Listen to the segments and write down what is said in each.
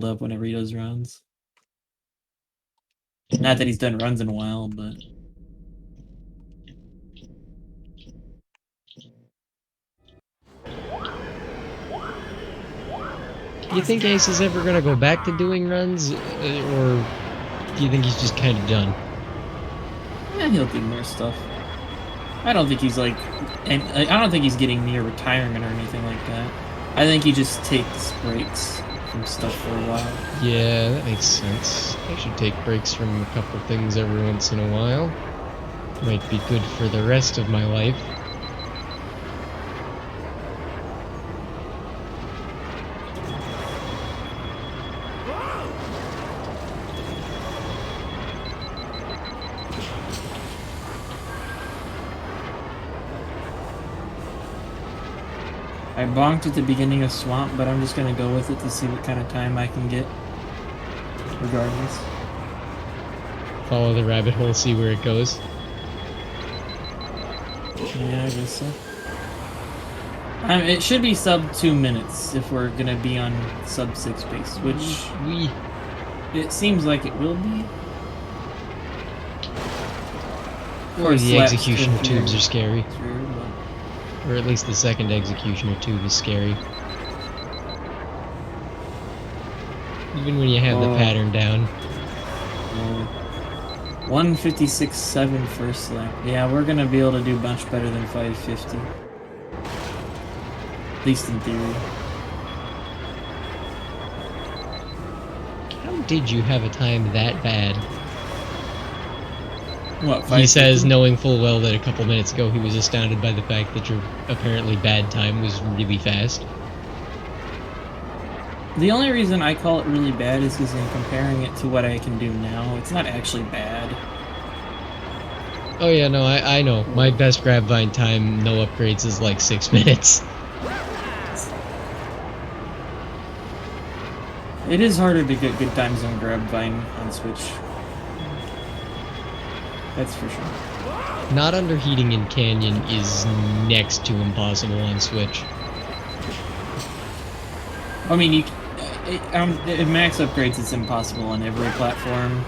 up whenever he does runs. Not that he's done runs in a while, but Do you think Ace is ever gonna go back to doing runs, or do you think he's just kind of done? yeah, he'll do more stuff. I don't think he's like, and I don't think he's getting near retirement or anything like that. I think he just takes breaks from stuff for a while. Yeah, that makes sense. I should take breaks from a couple things every once in a while. Might be good for the rest of my life. I bonked at the beginning of Swamp, but I'm just gonna go with it to see what kind of time I can get. Regardless. Follow the rabbit hole, see where it goes. Yeah, I guess so. It should be sub 2 minutes if we're gonna be on sub 6 pace, which it seems like it will be. Or the execution tubes are scary. Through, or at least the second executioner tube is scary. Even when you have the pattern down. 156.7 first lap. Yeah, we're gonna be able to do much better than 550. At least in theory. How did you have a time that bad? What, he says, knowing full well that a couple minutes ago he was astounded by the fact that your apparently bad time was really fast. The only reason I call it really bad is because I'm comparing it to what I can do now. It's not actually bad. Oh yeah, no, I know. My best grab vine time, no upgrades, is like 6 minutes. It is harder to get good times on grab vine on Switch. That's for sure. Not underheating in Canyon is next to impossible on Switch. I mean, if max upgrades, it's impossible on every platform.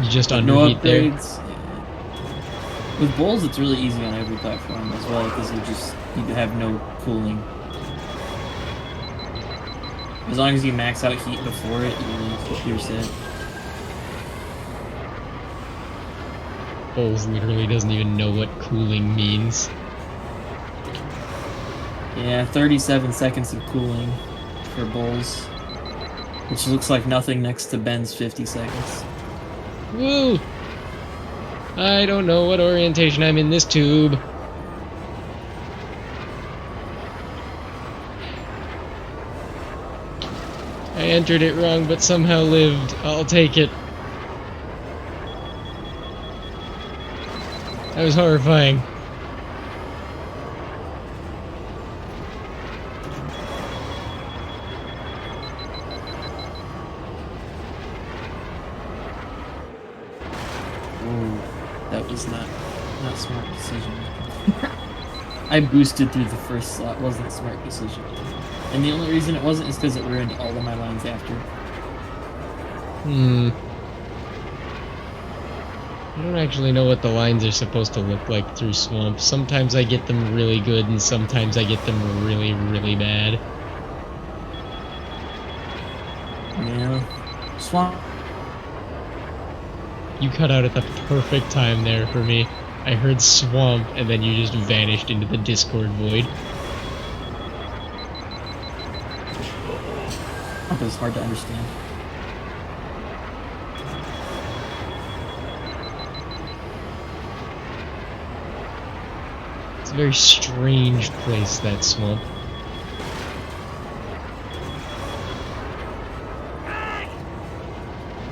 You just underheat no upgrades. Yeah. With bowls, it's really easy on every platform as well because you have no cooling. As long as you max out heat before it, you're set. Bowls literally doesn't even know what cooling means. Yeah, 37 seconds of cooling for bowls, which looks like nothing next to Ben's 50 seconds. Woo! I don't know what orientation I'm in this tube. I entered it wrong, but somehow lived. I'll take it. That was horrifying. Ooh, that was not smart decision. I boosted through the first slot, wasn't a smart decision. And the only reason it wasn't is because it ruined all of my lines after. I don't actually know what the lines are supposed to look like through Swamp. Sometimes I get them really good, and sometimes I get them really, really bad. Yeah. Swamp. You cut out at the perfect time there for me. I heard Swamp, and then you just vanished into the Discord void. Swamp is hard to understand. It's a very strange place, that Swamp.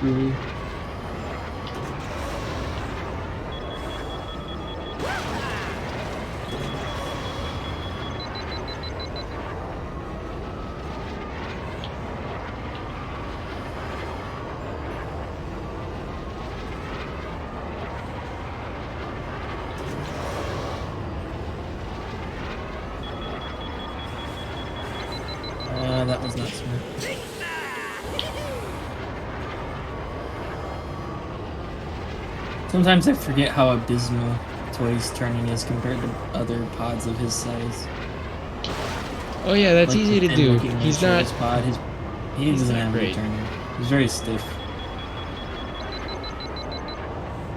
Really? That was not smart. Sometimes I forget how abysmal Toy's turning is compared to other pods of his size. Oh yeah, that's Like easy the to do. thin-looking He's not. Rachel's pod, he He's doesn't not have good great. turning. He's very stiff.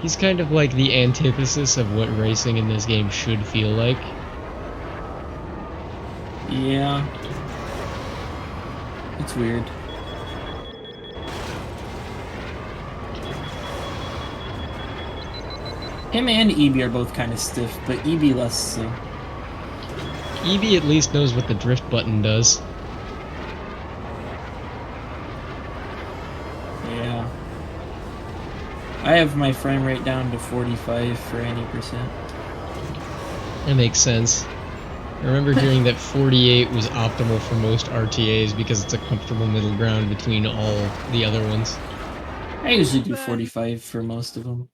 He's kind of like the antithesis of what racing in this game should feel like. Yeah. It's weird. Him and EB are both kind of stiff, but EB less so. EB at least knows what the drift button does. Yeah. I have my frame rate down to 45 for any percent. That makes sense. I remember hearing that 48 was optimal for most RTAs because it's a comfortable middle ground between all the other ones. I usually do 45 for most of them.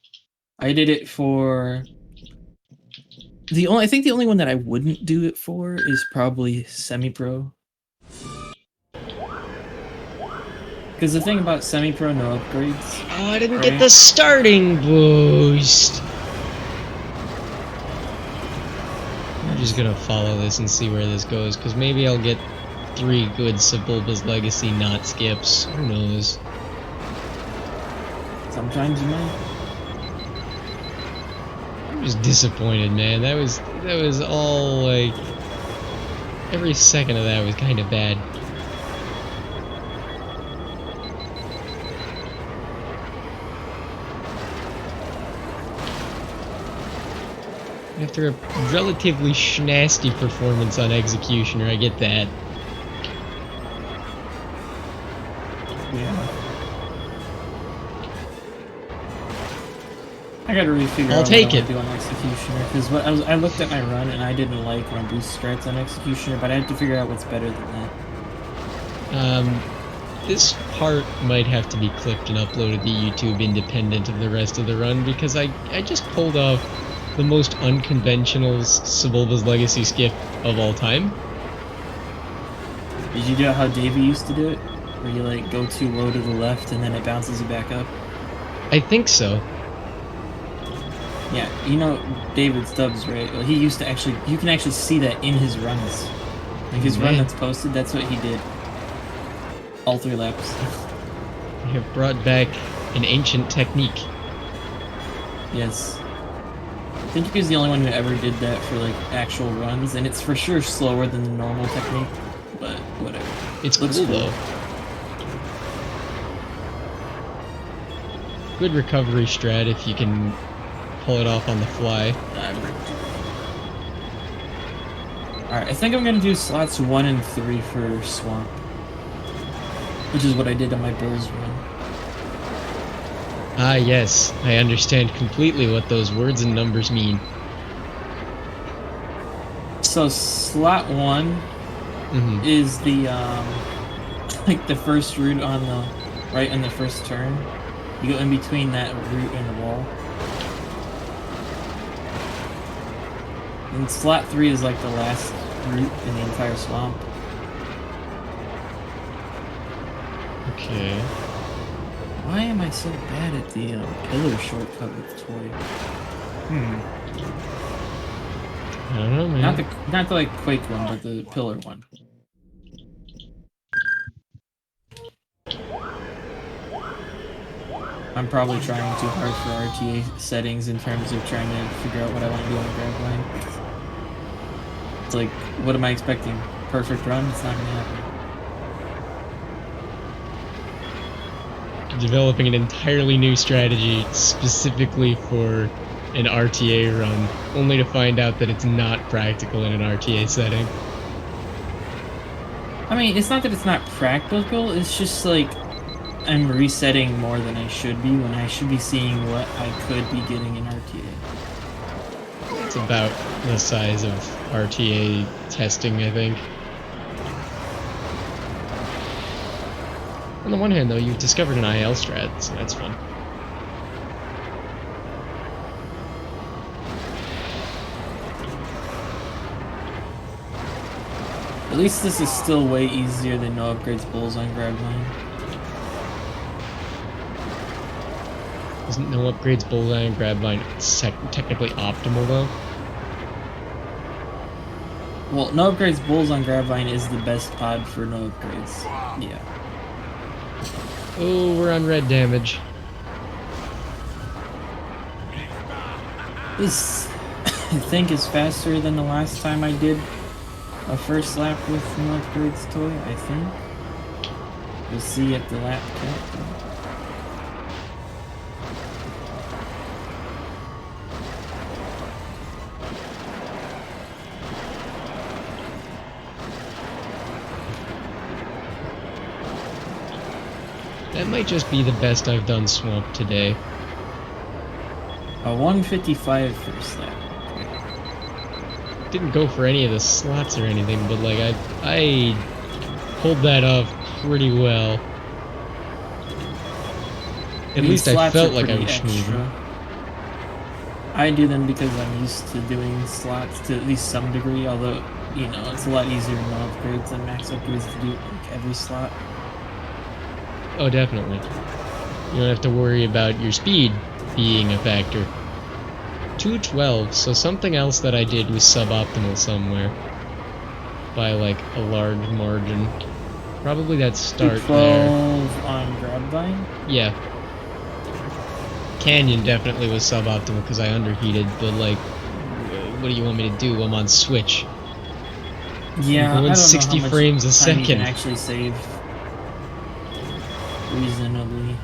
I did it for I think the only one that I wouldn't do it for is probably semi-pro. Because the thing about semi-pro no upgrades. Oh, I didn't right? get the starting boost. I'm just gonna follow this and see where this goes, because maybe I'll get 3 good Sebulba's Legacy not skips. Who knows? Sometimes you might. I'm just disappointed, man. That was all like every second of that was kind of bad. After a relatively schnasty performance on Executioner, I get that. Yeah. I gotta really figure I'll out take what I it. want to do on Executioner, because I looked at my run and I didn't like my boost strats on Executioner, but I had to figure out what's better than that. This part might have to be clipped and uploaded to YouTube independent of the rest of the run, because I just pulled off the most unconventional Sebulba's Legacy skip of all time. Did you do it how Davey used to do it? Where you like go too low to the left and then it bounces you back up? I think so. Yeah, you know David Stubbs, right? Well, he used to you can actually see that in his runs. Like his run Man. that's posted, that's what he did. All 3 laps. They have brought back an ancient technique. Yes. I think he was the only one who ever did that for like actual runs, and it's for sure slower than the normal technique, but whatever. It's Looks cool though. Good recovery strat if you can pull it off on the fly. Alright, I think I'm gonna do slots 1 and 3 for Swamp. Which is what I did on my Bulls run. Ah yes, I understand completely what those words and numbers mean. So slot 1 is the like the first route on the right on the first turn. You go in between that route and the wall. And slot 3 is like the last route in the entire swamp. Okay. Why am I so bad at the pillar shortcut with Toy? I don't know, man. Not the like Quake one, but the pillar one. I'm probably trying too hard for RTA settings in terms of trying to figure out what I want to do on the grab line. It's like, what am I expecting? Perfect run? It's not gonna happen. Developing an entirely new strategy specifically for an RTA run, only to find out that it's not practical in an RTA setting. I mean, it's not that it's not practical, it's just like I'm resetting more than I should be when I should be seeing what I could be getting in RTA. It's about the size of RTA testing, I think. On the one hand, though, you've discovered an IL strat, so that's fun. At least this is still way easier than no upgrades Bulls on grab line. Isn't no upgrades bullseye and grabvine technically optimal though? Well, no upgrades bulls on Grabvine is the best pod for no upgrades. Yeah. Oh, we're on red damage. This, I think, is faster than the last time I did a first lap with no upgrades toy, I think. We'll see at the lap count. That might just be the best I've done Swamp today. A 155 first lap. Didn't go for any of the slots or anything, but like I pulled that off pretty well. At least I felt like I was smoothing. I do them because I'm used to doing slots to at least some degree, although, you know, it's a lot easier in no upgrades than max upgrades to do like every slot. Oh, definitely. You don't have to worry about your speed being a factor. 212, so something else that I did was suboptimal somewhere. By like a large margin. Probably that start 12 there. on Grabvine? Yeah. Canyon definitely was suboptimal because I underheated, but like, what do you want me to do? I'm on Switch. Yeah, I'm going I don't 60 know how frames a much time second. you can actually save reasonably.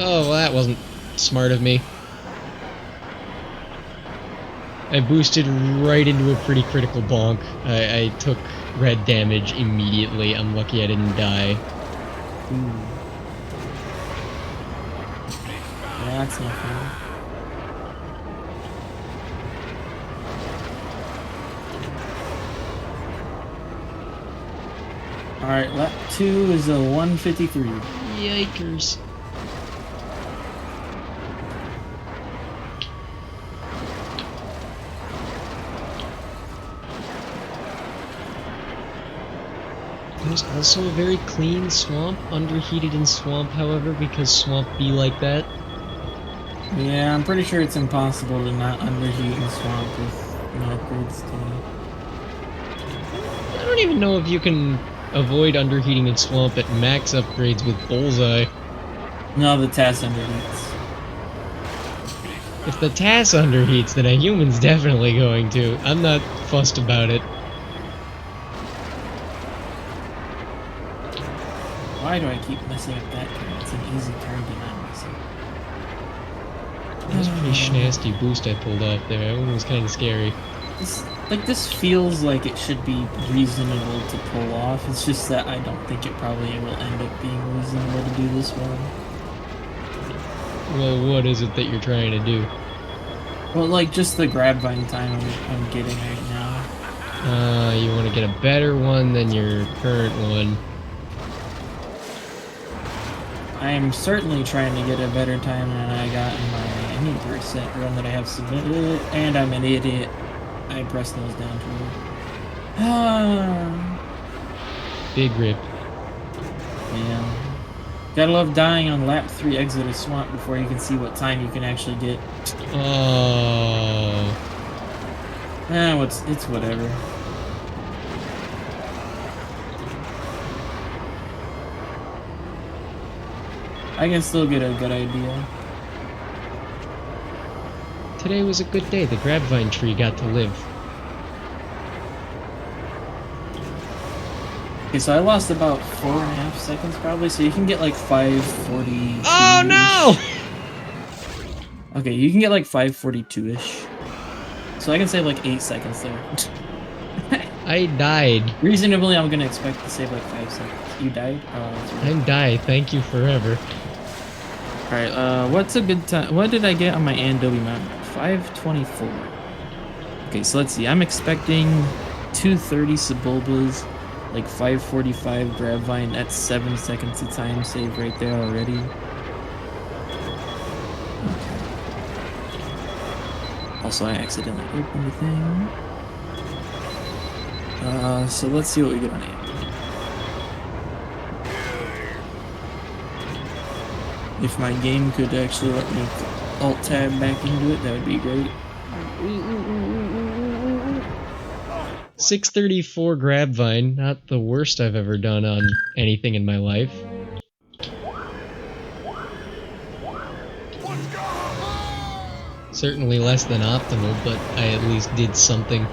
Oh, well, that wasn't smart of me. I boosted right into a pretty critical bonk. I took red damage immediately. I'm lucky I didn't die. Ooh. Yeah, that's not fun. Alright, lap 2 is a 153. Yikers. There's also a very clean Swamp, underheated in Swamp, however, because Swamp be like that. Yeah, I'm pretty sure it's impossible to not underheat in Swamp with no upgrades to me. I don't even know if you can avoid underheating in Swamp at max upgrades with Bullseye. No, the TAS underheats. If the TAS underheats, then a human's definitely going to. I'm not fussed about it. Why do I keep messing up that turn? It's an easy turn to not mess up. That was a pretty snazzy boost I pulled off there. That one was kind of scary. This feels like it should be reasonable to pull off. It's just that I don't think it probably will end up being reasonable to do this one. Well, what is it that you're trying to do? Well, like, just the Grabvine time I'm getting right now. You want to get a better one than your current one. I am certainly trying to get a better time than I got in my any percent run that I have submitted, and I'm an idiot. I pressed those down too. Big rip. Man. Gotta love dying on lap 3 exit of Swamp before you can see what time you can actually get. Oh. It's whatever. I can still get a good idea. Today was a good day. The Grabvine tree got to live. Okay, so I lost about 4.5 seconds probably, so you can get like 540. Oh no! Okay, you can get like 542-ish. So I can save like 8 seconds there. I died. Reasonably, I'm gonna expect to save like 5 seconds. You died? Oh, that's right. I'm die. Thank you forever. Alright, what's a good time? What did I get on my Andobi map? 524. Okay, so let's see. I'm expecting 230 Sebulbas, like 545 Grabvine. That's 7 seconds of time save right there already. Also, I accidentally opened the thing. So let's see what we get on Amp. If my game could actually let me alt-tab back into it, that would be great. 634 Grabvine, not the worst I've ever done on anything in my life. Certainly less than optimal, but I at least did something.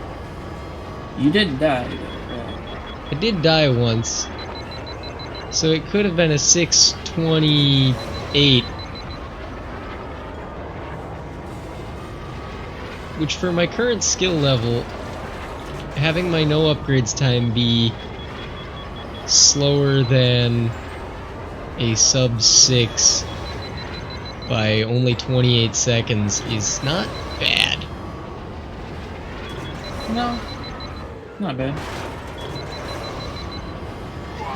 You did die, though, right? I did die once, so it could have been a 628, which for my current skill level, having my no upgrades time be slower than a sub 6 by only 28 seconds is not bad. No, not bad.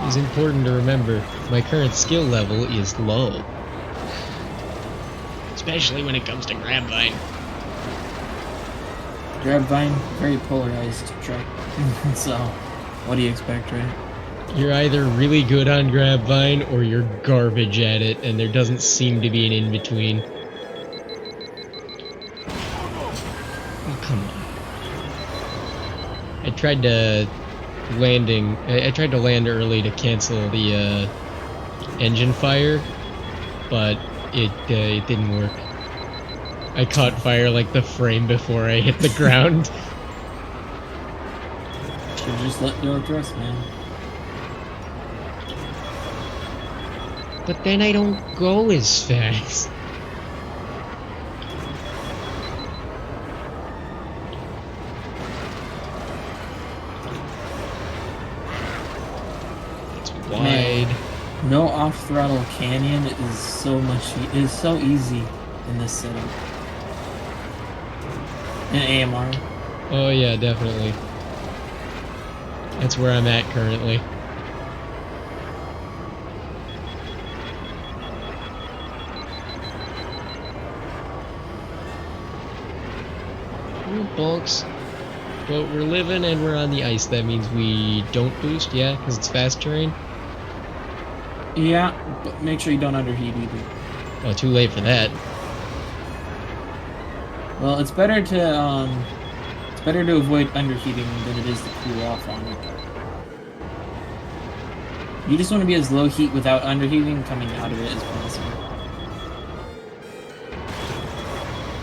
It's important to remember, my current skill level is low. Especially when it comes to Grabvine. Grabvine, very polarized track. So, what do you expect, right? You're either really good on Grabvine or you're garbage at it, and there doesn't seem to be an in-between. Oh, come on. I tried to land early to cancel the engine fire, but it didn't work. I caught fire like the frame before I hit the ground. Should've just let go of thrust, man. But then I don't go as fast. It's wide. Man, no off-throttle canyon is so easy in this setting. In AMR. Oh yeah, definitely. That's where I'm at currently. Ooh, bonks. But we're living and we're on the ice. That means we don't boost, yeah, because it's fast terrain. Yeah, but make sure you don't underheat either. Oh, too late for that. Well, it's better to avoid underheating than it is to cool off on it. You just want to be as low heat without underheating coming out of it as possible.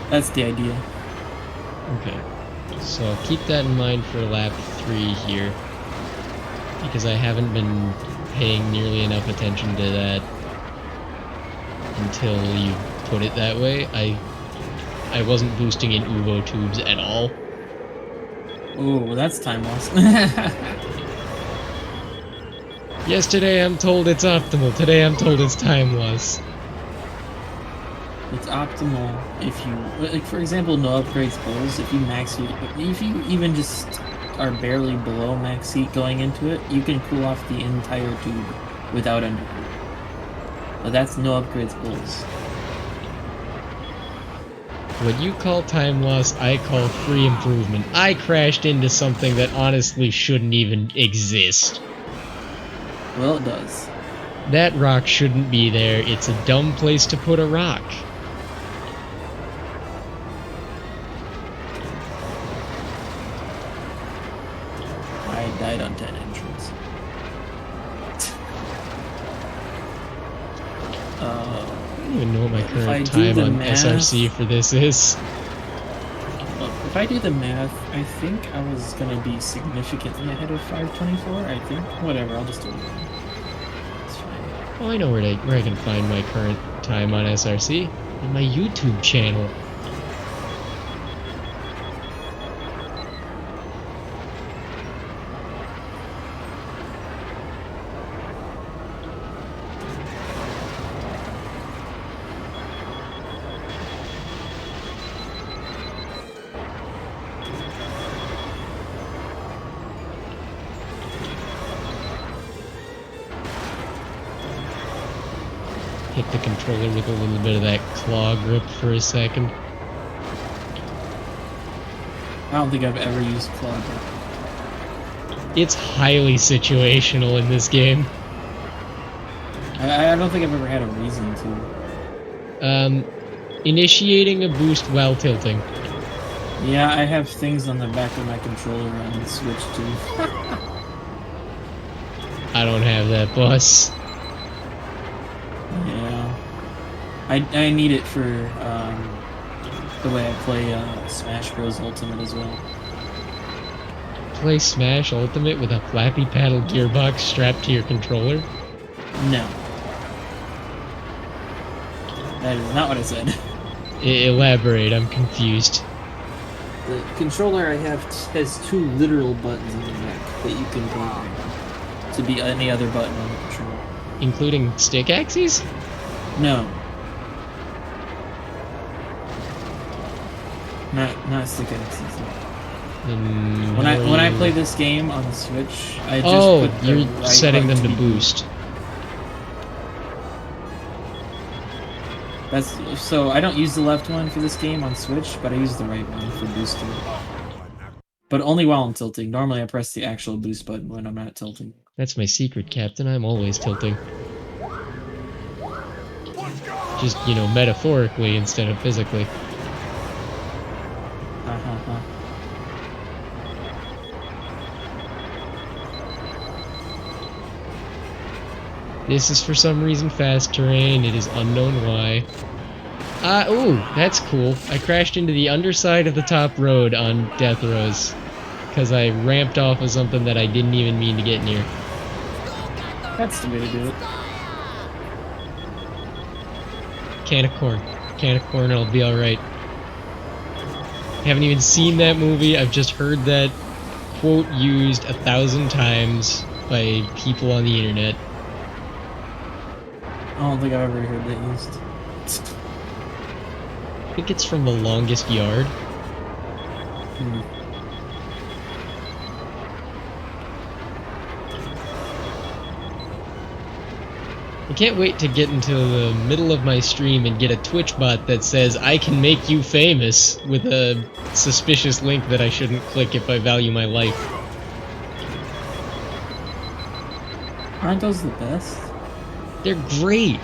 That's the idea. Okay. So I'll keep that in mind for lap 3 here. Because I haven't been paying nearly enough attention to that until you put it that way. I wasn't boosting in Uvo tubes at all. Oh, well, that's time lost. Yesterday I'm told it's optimal, today I'm told it's time loss. It's optimal if you, like, for example, no upgrades goals. If you max heat, if you even just are barely below max heat going into it, you can cool off the entire tube without underheat. But that's no upgrades goals. What you call time loss, I call free improvement. I crashed into something that honestly shouldn't even exist. Well, it does. That rock shouldn't be there. It's a dumb place to put a rock. I died on 10 entrance. I don't even know what my current time on SRC for this is. Look, if I do the math, I think I was gonna be significantly ahead of 524. I think. Whatever, I'll just do it. It's fine. Oh, I know where I can find my current time on SRC. On my YouTube channel. hit the controller with a little bit of that claw grip for a second. I don't think I've ever used claw grip. It's highly situational in this game. I don't think I've ever had a reason to. Initiating a boost while tilting. Yeah, I have things on the back of my controller on the Switch too. I don't have that, boss. Yeah. I need it for the way I play Smash Bros. Ultimate as well. Play Smash Ultimate with a flappy paddle gearbox strapped to your controller? No. That is not what I said. Elaborate, I'm confused. The controller I have has two literal buttons in the back that you can program to be any other button on the controller. Including stick axes? No. Not stick axes. When I play this game on the Switch, I just put the you're right setting them button to boost. So I don't use the left one for this game on Switch, but I use the right one for boosting. But only while I'm tilting. Normally I press the actual boost button when I'm not tilting. That's my secret, Captain. I'm always tilting. Just, metaphorically instead of physically. This is for some reason fast terrain. It is unknown why. Ooh, that's cool. I crashed into the underside of the top road on Death Rows. Because I ramped off of something that I didn't even mean to get near. That's the way to do it. Can of corn. Can of corn, I'll be alright. Haven't even seen that movie. I've just heard that quote used 1,000 times by people on the internet. I don't think I've ever heard that used. I think it's from The Longest Yard. I can't wait to get into the middle of my stream and get a Twitch bot that says, I can make you famous, with a suspicious link that I shouldn't click if I value my life. Aren't those the best? They're great!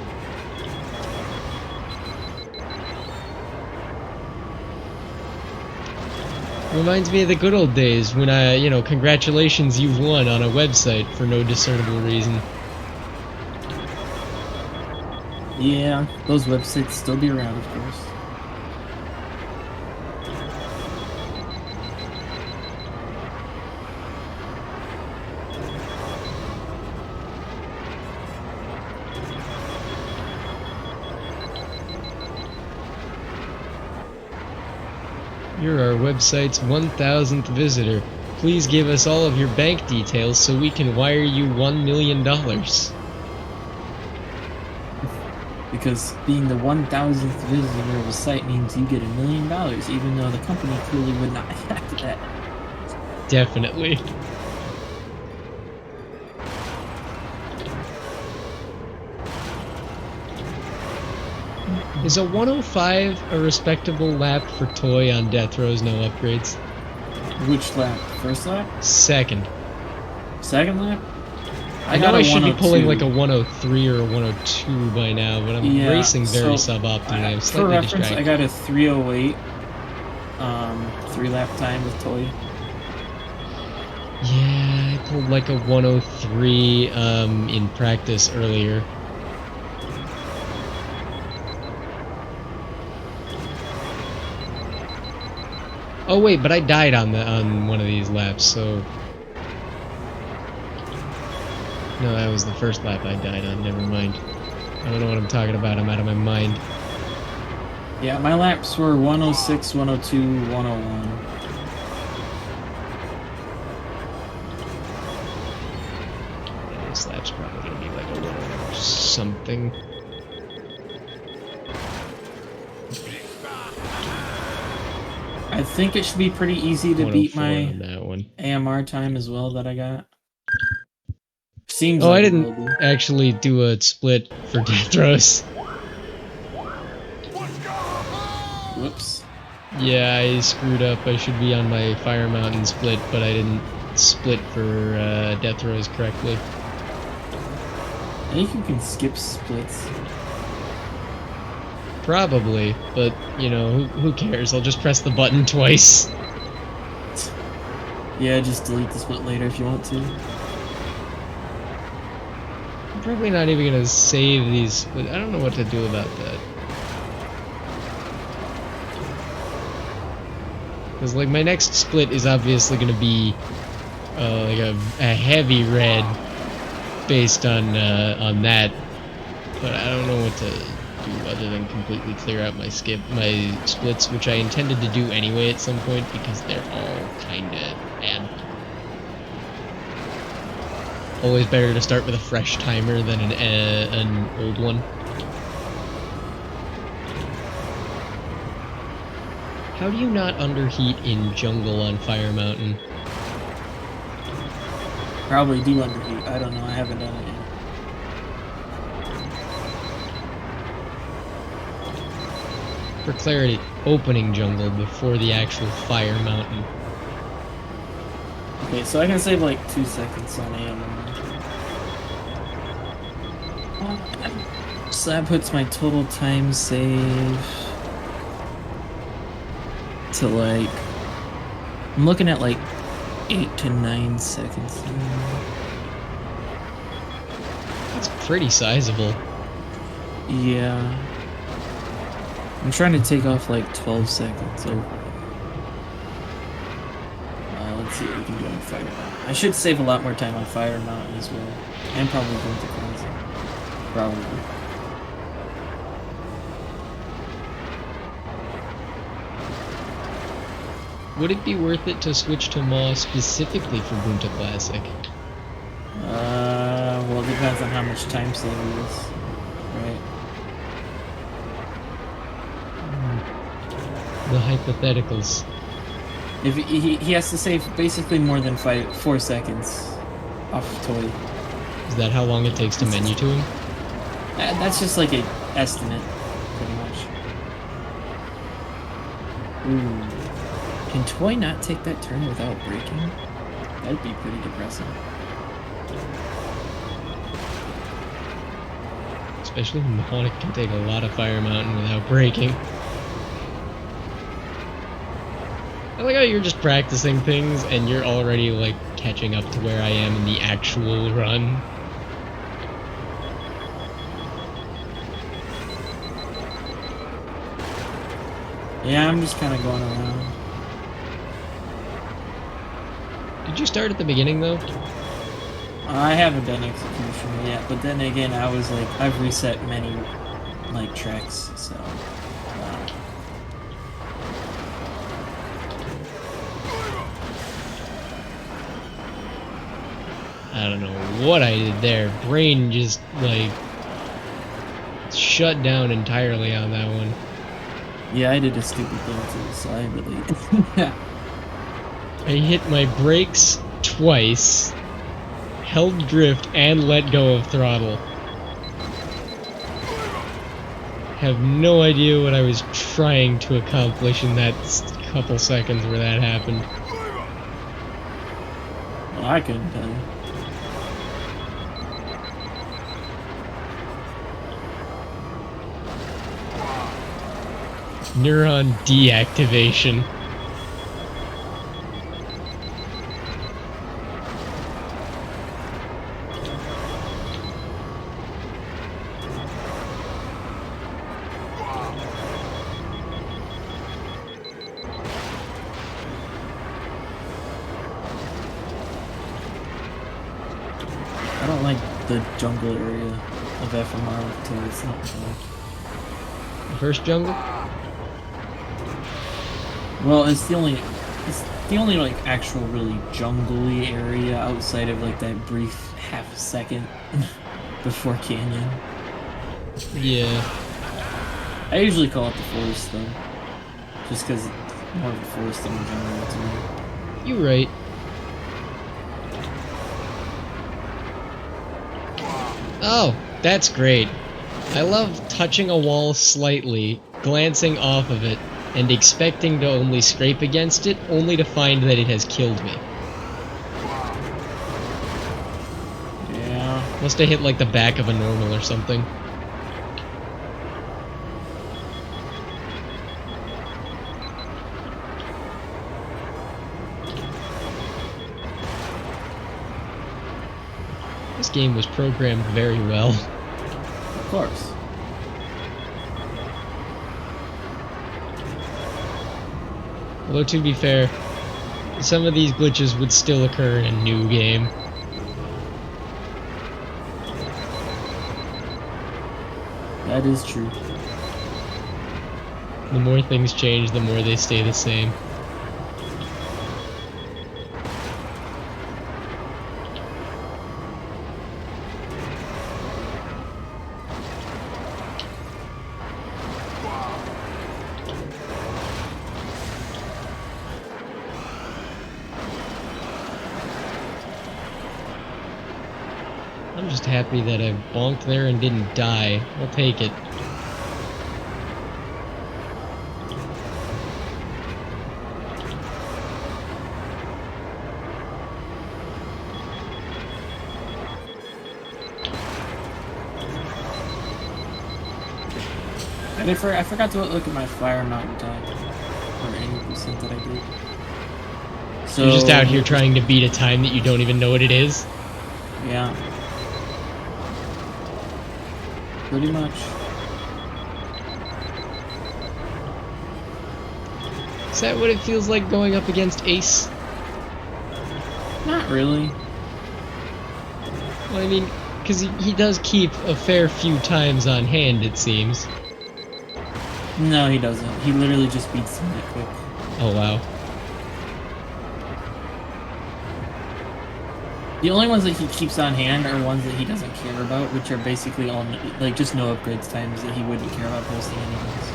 Reminds me of the good old days when congratulations, you've won on a website for no discernible reason. Yeah, those websites still be around, of course. You're our website's 1,000th visitor. Please give us all of your bank details so we can wire you $1 million. Because being the 1,000th visitor of a site means you get $1 million, even though the company clearly would not have that. Definitely. Is a 105 a respectable lap for Toy on Death Rows, no upgrades? Which lap? First lap? Second. Second lap? I know I should be pulling like a 103 or a 102 by now, but I'm racing very suboptimally. I'm slightly distracted. I got a 308 3-lap time with Toy. Yeah, I pulled like a 103 in practice earlier. Oh wait, but I died on one of these laps, so no, that was the first lap I died on. Never mind. I don't know what I'm talking about. I'm out of my mind. Yeah, my laps were 106, 102, 101. Yeah, this lap's probably gonna be like a 100 something. I think it should be pretty easy to beat my on that one. AMR time as well that I got. Seems like I didn't actually do a split for Death Rows. Whoops. Yeah, I screwed up. I should be on my Fire Mountain split, but I didn't split for death throws correctly. I think you can skip splits. Probably, but, you know, who cares? I'll just press the button twice. Yeah, just delete the split later if you want to. I'm probably not even gonna save these split. I don't know what to do about that. Because, like, my next split is obviously gonna be, like a heavy red based on that. But I don't know what to do other than completely clear out my splits, which I intended to do anyway at some point because they're all kinda bad. Always better to start with a fresh timer than an old one. How do you not underheat in jungle on Fire Mountain? Probably do underheat. I don't know. I haven't done it yet. For clarity, opening jungle before the actual Fire Mountain. Okay, so I can save like 2 seconds on AMR. So that puts my total time save to like, I'm looking at like 8 to 9 seconds. That's pretty sizable. Yeah. I'm trying to take off like 12 seconds over. Let's see what we can do on Fire Mountain. I should save a lot more time on Fire Mountain as well. And probably going to Crazy. Probably. Would it be worth it to switch to Maw specifically for Bunta Classic? Well, it depends on how much time save it is. Right. The hypotheticals. If he has to save basically more than 4 seconds off toy. Is that how long it takes to menu to him? That's just like an estimate, pretty much. Ooh. Can toy not take that turn without breaking? That'd be pretty depressing. Especially when Mahonic can take a lot of Fire Mountain without breaking. I like how you're just practicing things and you're already like catching up to where I am in the actual run. Yeah, I'm just kind of going around. Did you start at the beginning though? I haven't done execution yet, but then again, I was like, I've reset many like tracks, so. I don't know what I did there. Brain just like shut down entirely on that one. Yeah, I did a stupid thing too, so I really. I hit my brakes twice, held drift, and let go of throttle. Have no idea what I was trying to accomplish in that couple seconds where that happened. Well, I couldn't tell you. Neuron deactivation. I don't like the jungle area of FMR too. It's not fun. The first jungle? Well, it's the only like actual really jungly area outside of like that brief half a second before Canyon. Yeah. I usually call it the forest though, just because it's more of a forest than a jungle to me. You're right. Oh, that's great. I love touching a wall slightly, glancing off of it, and expecting to only scrape against it, only to find that it has killed me. Yeah. Must have hit like the back of a normal or something. This game was programmed very well. Of course. Although, to be fair, some of these glitches would still occur in a new game. That is true. The more things change, the more they stay the same. I'm just happy that I bonked there and didn't die. I'll take it. And I forgot to look at my fire amount time, or any percent that I did. So You're just out here trying to beat a time that you don't even know what it is? Yeah. Pretty much. Is that what it feels like going up against Ace? Not really. Well, I mean, because he does keep a fair few times on hand, it seems. No, he doesn't. He literally just beats them that quick. Oh, wow. The only ones that he keeps on hand are ones that he doesn't care about, which are basically all, like, just no upgrades times that he wouldn't care about posting anyways.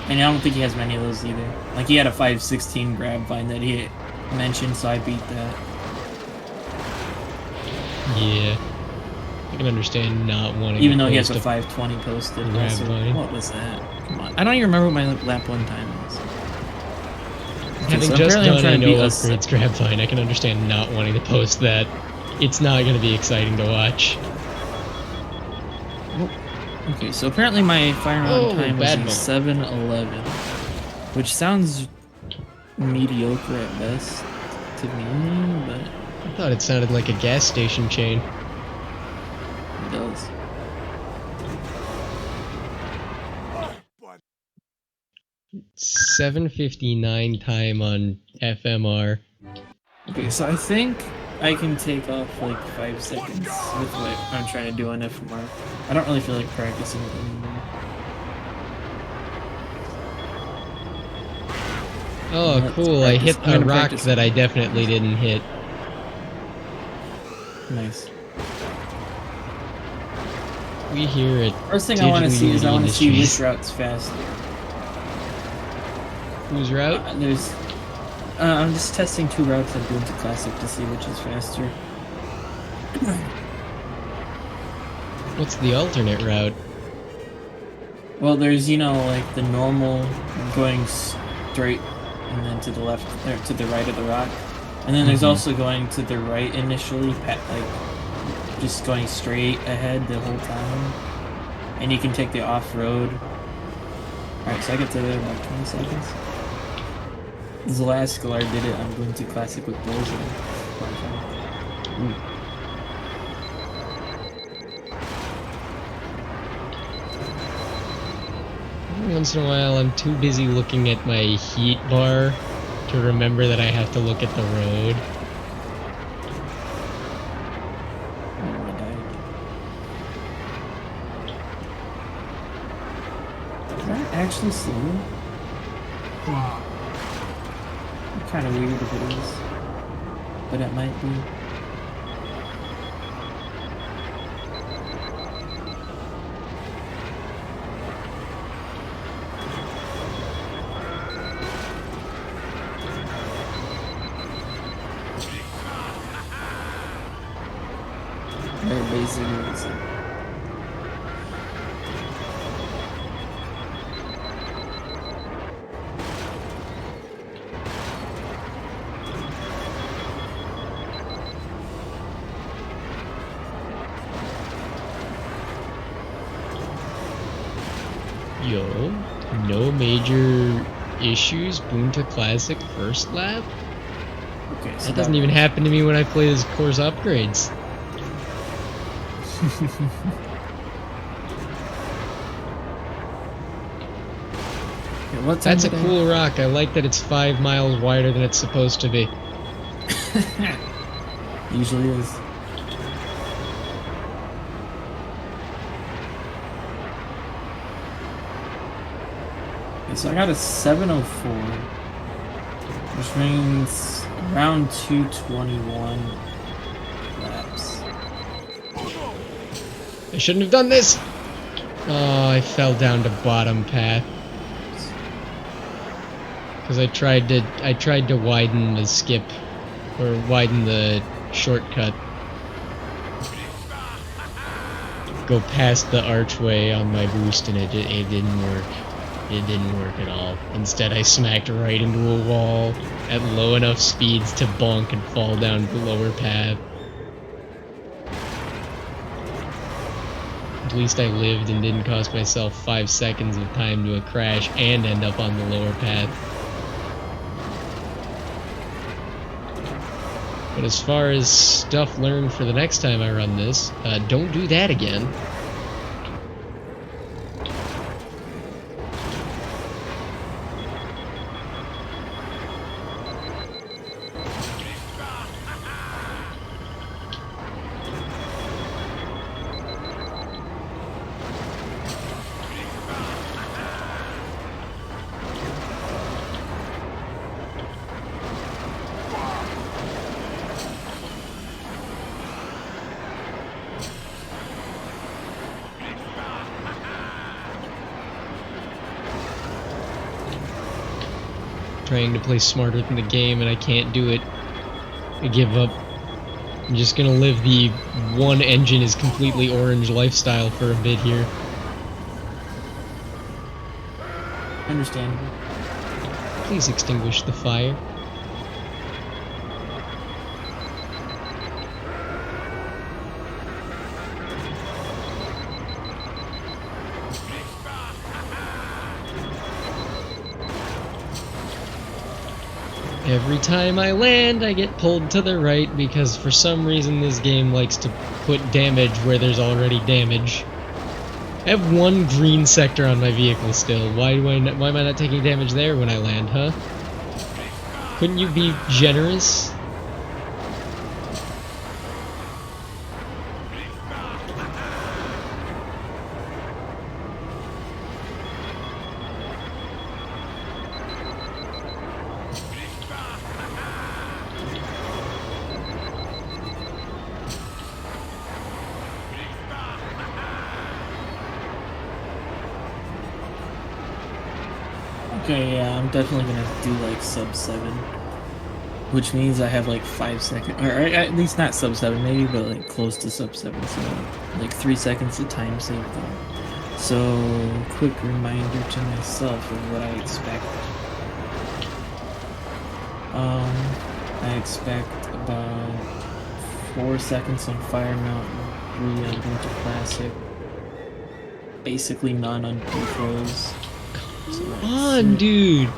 And I don't think he has many of those either. Like, he had a 516 grab vine that he mentioned, so I beat that. Yeah. I can understand not wanting Even to though he has post a 520 posted. grab Also, vine. what was that? Come on. I don't even remember what my lap 1 time was. Having so just apparently I'm done trying a to no beat upgrades grab vine, I can understand not wanting to post that. It's not going to be exciting to watch. Okay, so apparently my fire on time was bad a bump. 7:11, which sounds mediocre at best to me, but I thought it sounded like a gas station chain. it does. It's 7:59 time on FMR. Okay, so I think I can take off like 5 seconds with what I'm trying to do on FMR. I don't really feel like practicing it anymore. Oh, cool. I hit a rock that I definitely didn't hit. Nice. We hear it. First thing I want to see is I want to see which Industries. route's faster. Whose route? I'm just testing 2 routes on Ubuntu Classic to see which is faster. What's the alternate route? Well, there's, you know, like the normal going straight and then to the left, or to the right of the rock. And then there's also going to the right initially, like just going straight ahead the whole time. And you can take the off-road. Alright, so I get to there in like 20 seconds. Zelaskar did it on Ubuntu Classic with Bullseye. Once in a while, I'm too busy looking at my heat bar to remember that I have to look at the road. Oh, I died. Is that actually slow? Kind of weird if it is, but it might be. Very basically. Yo, no major issues. Boonta Classic first lap? Okay, so That doesn't even happen to me when I play this course upgrades. Okay, what time That's a did cool rock. I like that it's 5 miles wider than it's supposed to be. Usually is. Okay, so I got a 704, which means around 221 laps. I shouldn't have done this! Oh, I fell down to bottom path. Because I tried to widen the skip, or widen the shortcut. Go past the archway on my boost, and it didn't work. It didn't work at all. Instead, I smacked right into a wall at low enough speeds to bonk and fall down the lower path. At least I lived and didn't cost myself 5 seconds of time to a crash and end up on the lower path. But as far as stuff learned for the next time I run this, don't do that again. Trying to play smarter than the game and I can't do it. I give up. I'm just gonna live the one engine is completely orange lifestyle for a bit here. Understandable. Please extinguish the fire. Every time I land, I get pulled to the right because for some reason this game likes to put damage where there's already damage. I have one green sector on my vehicle still. Why am I not taking damage there when I land, huh? Couldn't you be generous? Okay, yeah, I'm definitely gonna do like sub 7, which means I have like 5 seconds, or at least not sub 7 maybe, but like close to sub 7, so like 3 seconds of time saved though. So, quick reminder to myself of what I expect. I expect about 4 seconds on Fire Mountain, 3 on Winter Classic, basically none on Pros. Come on, dude!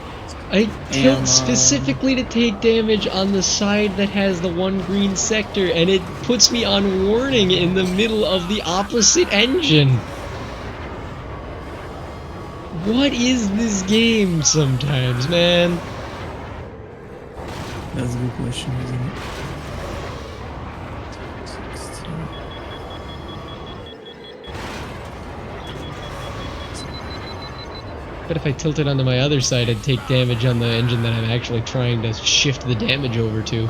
I tilt specifically to take damage on the side that has the one green sector, and it puts me on warning in the middle of the opposite engine! What is this game sometimes, man? That's a good question, isn't it? But if I tilted onto my other side, I'd take damage on the engine that I'm actually trying to shift the damage over to.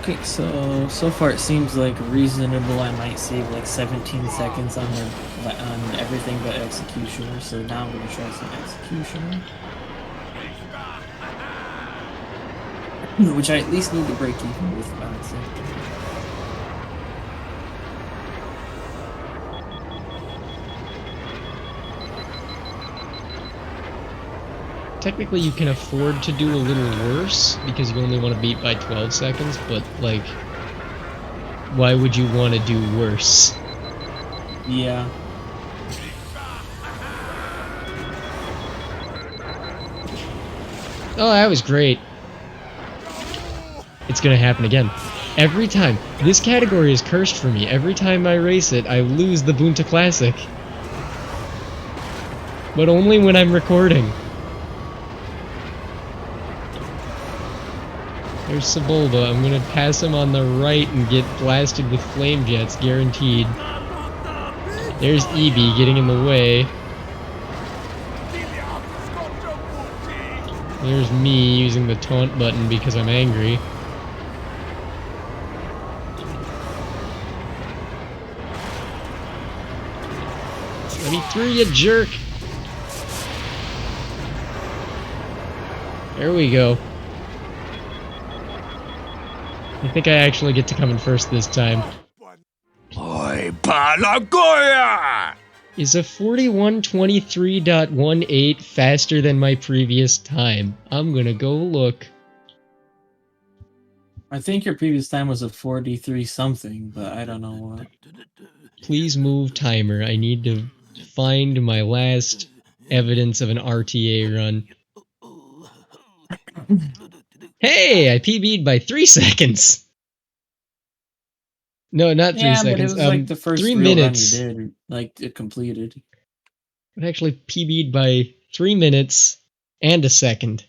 Okay, so far it seems like reasonable. I might save like 17 seconds on everything but Executioner. So now I'm gonna try some Executioner, which I at least need to break even with bouncing. Technically, you can afford to do a little worse because you only want to beat by 12 seconds, but, like, why would you want to do worse? Yeah. Oh, that was great. It's gonna happen again. Every time. This category is cursed for me. Every time I race it, I lose the Bunta Classic. But only when I'm recording. There's Sebulba. I'm gonna pass him on the right and get blasted with flame jets, guaranteed. There's Eevee getting in the way. There's me using the taunt button because I'm angry. Let me through, you jerk! There we go. I think I actually get to come in first this time. Oi, Palagoya! Is a 4123.18 faster than my previous time? I'm gonna go look. I think your previous time was a 43 something, but I don't know what. Please move timer. I need to find my last evidence of an RTA run. Hey, I PB'd by 3 seconds. No, not 3 Yeah, but it seconds. was like the first 3 real run you minutes. did, like it completed. I actually PB'd by 3 minutes and a second.